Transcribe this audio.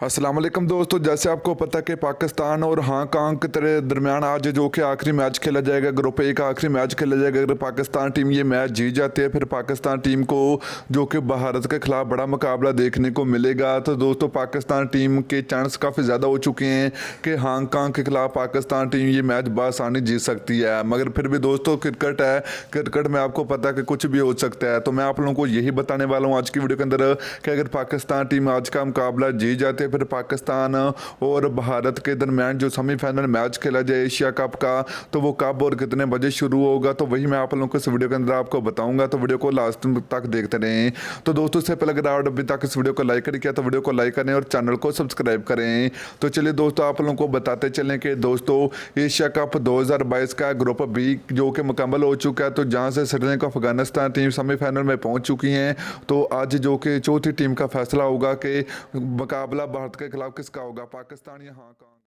अस्सलाम वालेकुम दोस्तों, जैसे आपको पता कि पाकिस्तान और हांगकांग के दरमियान आज जो कि आखिरी मैच खेला जाएगा, ग्रुप ए का आखिरी मैच खेला जाएगा। अगर पाकिस्तान टीम ये मैच जीत जाती है फिर पाकिस्तान टीम को जो कि भारत के खिलाफ बड़ा मुकाबला देखने को मिलेगा। तो दोस्तों पाकिस्तान टीम के चांस काफ़ी ज़्यादा हो चुके हैं कि हांगकांग के खिलाफ पाकिस्तान टीम ये मैच बआसानी जीत सकती है। मगर फिर भी दोस्तों क्रिकेट है, क्रिकेट में आपको पता है कि कुछ भी हो सकता है। तो मैं आप लोगों को यही बताने वाला हूँ आज की वीडियो के अंदर कि अगर पाकिस्तान टीम आज का मुकाबला जीत जाती है फिर पाकिस्तान और भारत के दरमियान जो सेमीफाइनल मैच खेला जाए एशिया कप का, तो वो कब और कितने बजे शुरू होगा, तो वही मैं आप लोगों को इस वीडियो के अंदर आपको बताऊंगा। तो वीडियो को लास्ट तक देखते रहें। तो दोस्तों से पहले अगर आप अभी तक इस वीडियो को लाइक नहीं किया तो वीडियो को लाइक करें और चैनल को सब्सक्राइब करें। तो चलिए दोस्तों आप लोगों को बताते चलें कि दोस्तों एशिया कप 2022 का ग्रुप बी जो कि मुकम्मल हो चुका है, तो जहाँ से श्रीलंका अफगानिस्तान टीम सेमीफाइनल में पहुंच चुकी हैं। तो आज जो कि चौथी टीम का फैसला होगा कि मुकाबला भारत के खिलाफ किसका होगा, पाकिस्तान या हांगकांग।